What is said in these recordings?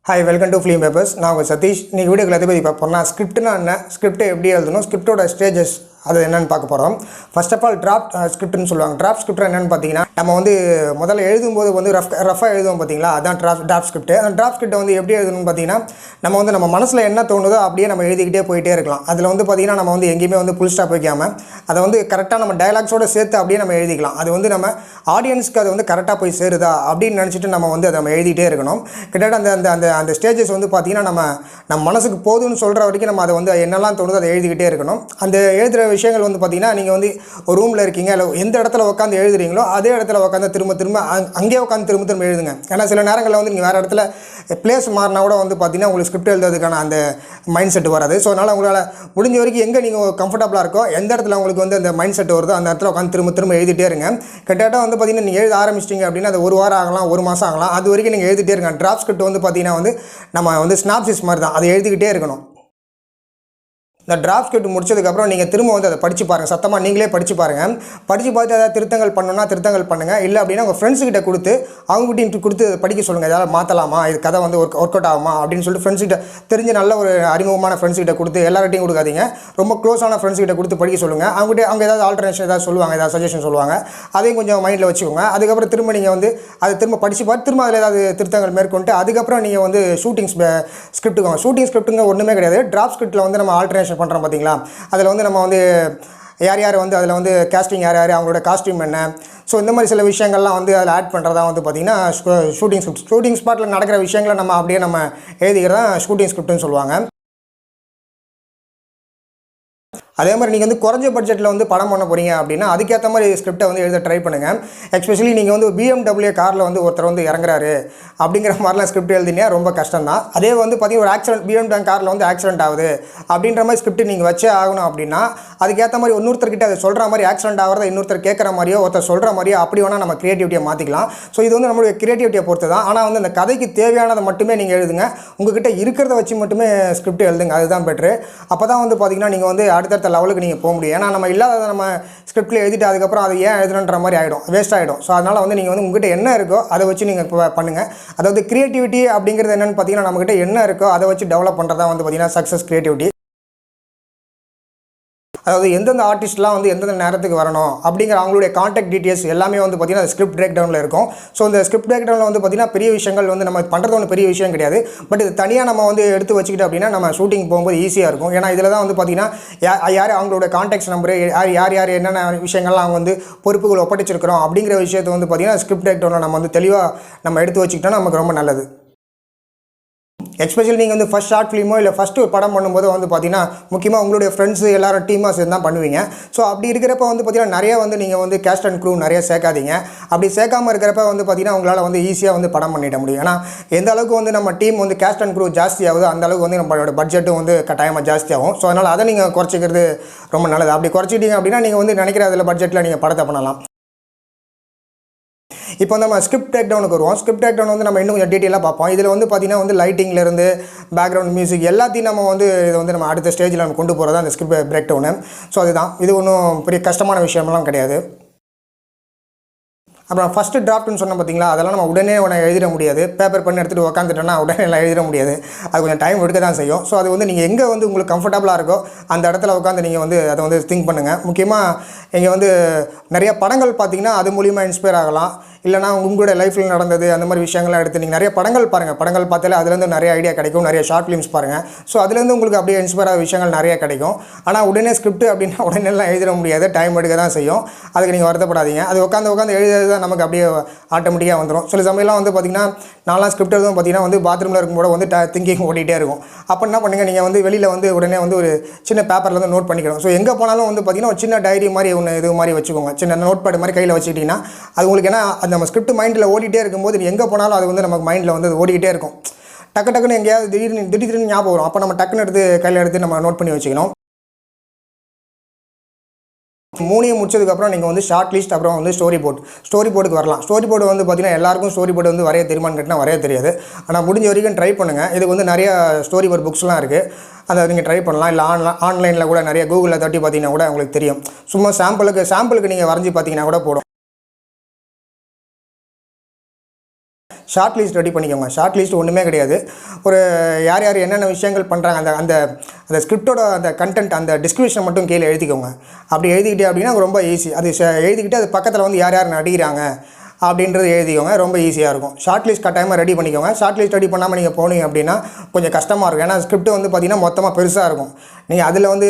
Hi, welcome to Film Papers. நான் உங்கள் சதீஷ். இன்னைக்கு வீடியோக்குள்ள எதை பற்றி பார்க்க போறோம்னா ஸ்கிரிப்ட்னா என்ன, ஸ்கிரிப்டை எப்படி எழுதணும், ஸ்கிரிப்டோட ஸ்டேஜஸ் அது என்னன்னு பார்க்க போகிறோம். ஃபர்ஸ்ட் ஆஃப் ஆல் டிராஃப்ட் ஸ்கிரிப்ட்னு சொல்லுவாங்க. டிராஃப்ட் ஸ்கிரிப்ட் என்னென்னு பார்த்தீங்கன்னா நம்ம வந்து முதல்ல எழுதும்போது வந்து ரஃபாக எழுதுவோம் பார்த்தீங்களா, அதான் டிராஃப்ட் ஸ்கிரிப்ட். அந்த டிராஃப்ட் ஸ்கிரிப்டை வந்து எப்படி எழுதணும்னு பார்த்தீங்கன்னா நம்ம மனசில் என்ன தோணுதோ அப்படியே நம்ம எழுதிக்கிட்டே போயிட்டே இருக்கலாம். அதில் வந்து பார்த்தீங்கன்னா நம்ம வந்து எங்கேயுமே வந்து ஃபுல் ஸ்டாப் வைக்காமல் அதை வந்து கரெக்டாக நம்ம டயலாக்ஸோடு சேர்த்து அப்படியே நம்ம எழுதிக்கலாம். அது வந்து நம்ம ஆடியன்ஸ்க்கு அது வந்து கரெக்டாக போய் சேருதா அப்படின்னு நினச்சிட்டு நம்ம வந்து அதை நம்ம எழுதிட்டே இருக்கணும். கிட்டத்தட்ட அந்த அந்த அந்த ஸ்டேஜஸ் வந்து பார்த்தீங்கன்னா நம்ம மனசுக்கு போதும்னு சொல்கிற வரைக்கும் நம்ம அதை வந்து என்னெல்லாம் தோணுதோ அதை எழுதிக்கிட்டே இருக்கணும். அந்த எழுதுகிற விஷயங்கள் வந்து பார்த்தீங்கன்னா நீங்கள் வந்து ஒரு ரூமில் இருக்கீங்க, இல்லை எந்த இடத்துல உட்காந்து எழுதுறீங்களோ அதே இடத்துல உட்காந்து திரும்ப அங்கேயே உட்காந்து திரும்ப எழுதுங்க. ஏன்னா சில நேரங்களில் வந்து நீங்கள் வேறு இடத்துல பிளேஸ் மாறினா கூட வந்து பார்த்தீங்கன்னா உங்களுக்கு ஸ்கிரிப்ட் எழுதுறதுக்கான அந்த மைண்ட் செட் வராது. ஸோ அதனால் உங்களால் முடிஞ்ச வரைக்கும் எங்கே நீங்கள் கம்ஃபர்டபுளாக இருக்கோ, எந்த இடத்துல உங்களுக்கு வந்து அந்த மைண்ட் செட் வருதோ அந்த இடத்துல உட்காந்து திரும்ப எழுதிட்டே இருங்க. கிட்டத்தட்ட வந்து பார்த்தீங்கன்னா நீங்கள் எழுத ஆரம்பிச்சிட்டிங்க அப்படின்னா அது ஒரு வாரம் ஆகலாம், ஒரு மாதம் ஆகலாம், அது வரைக்கும் நீங்கள் எழுதிட்டே இருங்க. டிராஃப்ட் ஸ்கிரிப்ட் வந்து பார்த்தீங்கன்னா வந்து நம்ம வந்து ஸ்னாப்சிஸ் மாதிரி தான், அதை எழுதிக்கிட்டே இருக்கணும். இந்த டிராஃப்ட் ஸ்கிரிப்ட் முடிச்சதுக்கப்புறம் நீங்கள் திரும்ப வந்து அதை படித்து பாருங்கள், சத்தமாக நீங்களே படித்து பாருங்கள். படித்து பார்த்து ஏதாவது திருத்தங்கள் பண்ணணும்னா திருத்தங்கள் பண்ணுங்கள். இல்லை அப்படின்னா உங்கள் ஃப்ரெண்ட்ஸுக்கிட்ட கொடுத்து அவங்ககிட்ட கொடுத்து படிக்க சொல்லுங்கள். ஏதாவது மாற்றலாமா, இது கதை வந்து ஒர்க் அவுட் ஆகுமா அப்படின்னு சொல்லிட்டு ஃப்ரெண்ட்ஸ்கிட்ட தெரிஞ்ச நல்ல ஒரு அறிமுகமான ஃப்ரெண்ட்ஸ்கிட்ட கொடுத்து எல்லார்ட்டையும் கொடுக்காதீங்க. ரொம்ப க்ளோஸான ஃப்ரெண்ட்ஸ்கிட்ட கொடுத்து படிக்க சொல்லுங்கள். அவங்க ஏதாவது ஆல்டர்னேஷன் ஏதாவது சொல்லுவாங்க, ஏதாவது சஜஷன் சொல்லுவாங்க, அதையும் கொஞ்சம் மைண்டில் வச்சுக்கோங்க. அதுக்கப்புறம் திரும்ப நீங்கள் வந்து அதை திரும்ப படித்து பார்த்து திரும்ப அதில் ஏதாவது திருத்தங்கள் மேற்கொண்டு அதுக்கப்புறம் நீங்கள் வந்து ஷூட்டிங் ஸ்கிரிப்ட்டுங்க ஒன்றுமே கிடையாது. டிராஃப்ட் ஸ்கிரிப்ட்டில் வந்து நம்ம ஆல்டர்னேஷன் பண்ணுறோம் பார்த்தீங்களா, அதில் வந்து நம்ம வந்து யார் வந்து அதில் வந்து கேஸ்டிங் யார் அவங்களோட காஸ்டியூம் என்ன, ஸோ இந்த மாதிரி சில விஷயங்கள்லாம் வந்து அதில் ஆட் பண்ணுறதா வந்து பார்த்திங்கன்னா ஷூட்டிங் ஸ்பாட்டில் நடக்கிற விஷயங்களை நம்ம அப்படியே நம்ம எழுதிக்கிறதான் ஷூட்டிங் ஸ்கிரிப்ட்னு சொல்லுவாங்க. அதே மாதிரி நீங்கள் வந்து குறைஞ்ச பட்ஜெட்டில் வந்து படம் பண்ண போகிறீங்க அப்படின்னா அதுக்கேற்ற மாதிரி ஸ்கிரிப்டை வந்து எழுத ட்ரை பண்ணுங்கள். எஸ்பெஷலி நீங்கள் வந்து BMW காரில் வந்து ஒருத்தர் வந்து இறங்குறாரு அப்படிங்கிற மாதிரிலாம் ஸ்கிரிப்ட் எழுதினா ரொம்ப கஷ்டம் தான். அதே வந்து பார்த்தீங்கன்னா ஒரு ஆக்சிடென்ட், BMW காரில் வந்து ஆக்சிடென்ட் ஆகுது அப்படின்ற மாதிரி ஸ்கிரிப்ட் நீங்கள் வச்சே ஆகணும் அப்படின்னா அதுக்கேற்ற மாதிரி இன்னொருத்தர்கிட்ட அதை சொல்கிற மாதிரி ஆக்சிடென்ட் ஆகிறத இன்னொருத்தர் கேட்குற மாதிரியோ ஒருத்தர் சொல்கிற மாதிரியோ அப்படி வேணால் நம்ம கிரியேட்டிவிட்டியை மாற்றிக்கலாம். ஸோ இது வந்து நம்மளுடைய கிரியேட்டிவிட்டியை பொறுத்து தான். ஆனால் வந்து அந்த கதைக்கு தேவையானதை மட்டுமே நீங்கள் எழுதுங்க. உங்கள்கிட்ட இருக்கிறத வச்சு மட்டுமே ஸ்கிரிப்ட் எழுதுங்க, அதுதான் பெட்ரு. அப்போ தான் வந்து பார்த்திங்கன்னா நீங்கள் வந்து அடுத்த லெவலுக்கு நீங்கள் போக முடியும். ஏன்னா நம்ம இல்லாத நம்ம ஸ்கிரிப்டில் எழுதிட்டு அதுக்கப்புறம் அது ஏன் எழுதுன்ற மாதிரி ஆகிடும், வேஸ்ட் ஆகிடும். ஸோ அதனால் வந்து நீங்கள் வந்து உங்கள்கிட்ட என்ன இருக்கோ அதை வச்சு நீங்கள் பண்ணுங்கள். அதாவது கிரியேட்டிவிட்டி அப்படிங்கிறது என்னென்னு பார்த்தீங்கன்னா நம்மகிட்ட என்ன இருக்கோ அதை வச்சு டெவலப் பண்ணுறதா வந்து பார்த்தீங்கன்னா சக்ஸஸ் கிரியேட்டிவிட்டி. அதாவது எந்தெந்த ஆர்டிஸ்ட்லாம் வந்து எந்தெந்த நேரத்துக்கு வரணும் அப்படிங்கிற அவங்களுடைய கான்டாக்ட் டீட்டெயில்ஸ் எல்லாமே வந்து பார்த்திங்கன்னா ஸ்கிரிப்ட் பிரேக் டவுனில் இருக்கும். ஸோ இந்த ஸ்கிரிப்ட் பிரேக் டவுனில் வந்து பார்த்திங்கன்னா பெரிய விஷயங்கள் வந்து நம்ம பண்ணுறது ஒன்று பெரிய விஷயம் கிடையாது. பட் இது தனியாக நம்ம வந்து எடுத்து வச்சுக்கிட்டு அப்படின்னா நம்ம ஷூட்டிங் போகும்போது ஈஸியாக இருக்கும். ஏன்னா இதில் தான் வந்து பார்த்திங்கன்னா யார் அவங்களோட கான்டாக்ட்ஸ் நம்பரு, யார் என்னென்ன விஷயங்கள்லாம் அவங்க வந்து பொறுப்புகள் ஒப்படைச்சிருக்கிறோம் அப்படிங்கிற விஷயத்தை வந்து பார்த்திங்கன்னா ஸ்கிரிப்ட் பிரேக் டவுனில் நம்ம வந்து தெளிவாக நம்ம எடுத்து வச்சுக்கிட்டோம்னா நமக்கு ரொம்ப நல்லது. எஸ்பெஷலி நீங்கள் வந்து ஃபஸ்ட் ஷார்ட் ஃபிலிமோ இல்லை ஃபஸ்ட்டு ஒரு படம் பண்ணும்போது வந்து பார்த்தீங்கன்னா முக்கியமாக உங்களுடைய ஃப்ரெண்ட்ஸு எல்லோரும் டீமாக சேர்ந்து தான் பண்ணுவீங்க. ஸோ அப்படி இருக்கிறப்ப வந்து பார்த்தீங்கன்னா நிறைய வந்து நீங்கள் வந்து கேஸ்ட் அண்ட் க்ரூ நிறைய சேர்க்காதீங்க. அப்படி சேர்க்காமல் இருக்கிறப்ப வந்து பார்த்தீங்கன்னா உங்களால் வந்து ஈஸியாக வந்து படம் பண்ணிட முடியும். ஏன்னா எந்த அளவுக்கு வந்து நம்ம டீம் வந்து கேஸ்ட் அண்ட் க்ரூ ஜாஸ்தி ஆகுது அந்த அளவுக்கு வந்து நம்மளோட பட்ஜெட்டும் வந்து கட்டாயமாக ஜாஸ்தியாகும். ஸோ அதனால் அதை நீங்கள் குறைச்சிக்கிறது ரொம்ப நல்லது. அப்படி குறைச்சிட்டிங்க அப்படின்னா நீங்கள் வந்து நினைக்கிற அதில் பட்ஜெட்டில் நீங்கள் படத்தை பண்ணலாம். இப்போ நம்ம ஸ்கிரிப்ட் பிரேக் டவுனுக்கு வருவோம். ஸ்கிரிப்ட் பிரேக் டவுன் வந்து நம்ம இன்னும் கொஞ்சம் டீட்டெயிலாக பார்ப்போம். இதில் வந்து பார்த்திங்கன்னா வந்து லைட்டிங்லேருந்து பேக்ரவுண்ட் மியூசிக் எல்லாத்தையும் நம்ம வந்து இதை வந்து நம்ம அடுத்த ஸ்டேஜில் நம்ம கொண்டு போகிறது அந்த ஸ்கிரிப்ட் பிரேக் டவுனு. ஸோ அதுதான், இது ஒன்றும் பெரிய கஷ்டமான விஷயம்லாம் கிடையாது. அப்புறம் ஃபஸ்ட்டு டிராஃப்ட்னு சொன்ன பார்த்தீங்களா, அதெல்லாம் நம்ம உடனே எழுதிட முடியாது. பேப்பர் பண்ணி எடுத்துகிட்டு உட்காந்துட்டோன்னா உடனே எல்லாம் எழுதிட முடியாது. அது கொஞ்சம் டைம் எடுக்க தான் செய்யும். ஸோ அது வந்து நீங்கள் எங்கே வந்து உங்களுக்கு கம்ஃபர்டபுளாக இருக்கோ அந்த இடத்துல உட்காந்து நீங்கள் வந்து அதை வந்து திங்க் பண்ணுங்கள். முக்கியமாக இங்கே வந்து நிறைய படங்கள் பார்த்தீங்கன்னா அது மூலிமா இன்ஸ்பயர் ஆகலாம். இல்லைனா உங்களுடைய லைஃப்பில் நடந்தது அந்த மாதிரி விஷயங்கள்லாம் எடுத்து நீங்கள் நிறைய படங்கள் பாருங்கள். படங்கள் பார்த்தாலே அதுலேருந்து நிறைய ஐடியா கிடைக்கும். நிறைய ஷார்ட் ஃபிலிம்ஸ் பாருங்கள். ஸோ அதுலேருந்து உங்களுக்கு அப்படியே இன்ஸ்பயர் ஆகிற விஷயங்கள் நிறைய கிடைக்கும். ஆனால் உடனே ஸ்கிரிப்ட் அப்படின்னா உடனேலாம் எழுதிட முடியாது, டைம் எடுக்க தான் செய்யும். அதுக்கு நீங்கள் வருத்தப்படாதீங்க. அது உட்காந்து எழுதுறது தான் நமக்கு அப்படியே ஆட்டோமேட்டிக்காக வந்துடும். சில சமயம்லாம் வந்து பார்த்திங்கன்னா நான்லாம் ஸ்கிரிப்ட் எழுதும் பார்த்திங்கன்னா வந்து பாத்ரூமில் இருக்கும்போது வந்து திங்கிங் ஓடிட்டே இருக்கும். அப்போ என்ன பண்ணுங்கள், நீங்கள் வந்து வெளியில் வந்து உடனே வந்து ஒரு சின்ன பேப்பரில் வந்து நோட் பண்ணிக்கணும். ஸோ எங்கே போனாலும் வந்து பார்த்திங்கன்னா ஒரு சின்ன டைரி மாதிரி ஒன்று இது மாதிரி வச்சுக்கோங்க. சின்ன நோட் பேட் மாதிரி கையில் வச்சுக்கிட்டிங்கன்னா அது உங்களுக்கு ஏன்னா அந்த நம்ம ஸ்கிரிப்ட் மைண்டில் ஓடிட்டே இருக்கும்போது எங்கே போனாலும் அது வந்து நமக்கு மைண்டில் வந்து ஓடிக்கிட்டே இருக்கும். டக்குன்னு எங்கேயாவது திடீர்னு ஞாபகம் வரும். அப்போ நம்ம டக்குன்னு எடுத்து கையில் எடுத்து நம்ம நோட் பண்ணி வச்சுக்கணும். 3 முடிச்சதுக்கப்புறம் நீங்கள் வந்து ஷார்ட் லிஸ்ட் அப்புறம் வந்து ஸ்டோரி போர்டுக்கு வரலாம். ஸ்டோரி போர்டு வந்து பார்த்திங்கன்னா எல்லாருக்கும் ஸ்டோரி போர்டு வந்து வரைய தெரியுமான்னு கேட்டால் வரைய தெரியாது. ஆனால் முடிஞ்ச வரைக்கும் ட்ரை பண்ணுங்கள். இதுக்கு வந்து நிறைய ஸ்டோரி போர்ட் புக்ஸ்லாம் இருக்குது, அதை நீங்கள் ட்ரை பண்ணலாம். இல்லை ஆன்லைனில் கூட நிறைய கூகுளில் தட்டி பார்த்தீங்கன்னா கூட உங்களுக்கு தெரியும். சும்மா சாம்பிளுக்கு நீங்கள் வரைஞ்சி பார்த்தீங்கன்னா கூட போடும். ஷார்ட் லிஸ்ட் ரெடி பண்ணிக்கோங்க. ஷார்ட் லிஸ்ட் ஒன்றுமே கிடையாது. ஒரு யார் யார் என்னென்ன விஷயங்கள் பண்ணுறாங்க அந்த அந்த அந்த ஸ்கிரிப்டோட அந்த கண்டென்ட் அந்த டிஸ்கிரிப்ஷன் மட்டும் கீழே எழுதிக்கோங்க. அப்படி எழுதிக்கிட்டே அப்படின்னா ரொம்ப ஈஸி. அது எழுதிக்கிட்டு அது பக்கத்தில் வந்து யார் யார் நடிக்கிறாங்க அப்படின்றது எழுதிக்கோங்க. ரொம்ப ஈஸியாக இருக்கும். ஷார்ட் லிஸ்ட் கட்டாயமாக ரெடி பண்ணிக்கோங்க. ஷார்ட் லிஸ்ட் ரெடி பண்ணாமல் நீங்கள் போனீங்க அப்படின்னா கொஞ்சம் கஷ்டமாக இருக்கும். ஏன்னா ஸ்கிரிப்ட் வந்து பார்த்திங்கன்னா மொத்தமாக பெருசாக இருக்கும். நீங்கள் அதில் வந்து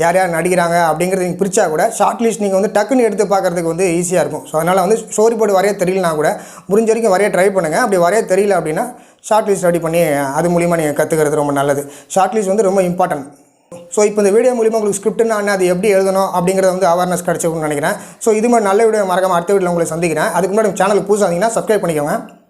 யார் யார் நடிக்கிறாங்க அப்படிங்கிறது நீங்கள் பிரித்தா கூட ஷார்ட் லிஸ்ட் நீங்கள் வந்து டக்குன்னு எடுத்து பார்க்குறதுக்கு வந்து ஈஸியாக இருக்கும். ஸோ அதனால் வந்து ஸ்டோரி போர்டு வரைய தெரியலனா கூட முடிஞ்ச வரைக்கும் வரைய ட்ரை பண்ணுங்கள். அப்படி வரைய தெரியல அப்படின்னா ஷார்ட் லிஸ்ட் ரெடி பண்ணி அது மூலிமா நீங்கள் கற்றுக்கிறது ரொம்ப நல்லது. ஷார்ட் லிஸ்ட் வந்து ரொம்ப இம்பார்ட்டன்ட். ஸோ இப்போ இந்த வீடியோ மூலிமா உங்களுக்கு ஸ்கிரிப்ட்னா அது எப்படி எழுதணும் அப்படிங்கிறத வந்து அவேர்னஸ் கிடச்சிருக்குன்னு நினைக்கிறேன். ஸோ இது மாதிரி நல்ல வீடியோ மறக்காம அடுத்த வீடியோவில் உங்களை சந்திக்கிறேன். அதுக்கு முன்னாடி சேனலுக்கு புதுசாக இருந்தீங்கன்னா சப்ஸ்கிரைப் பண்ணிக்கோங்க.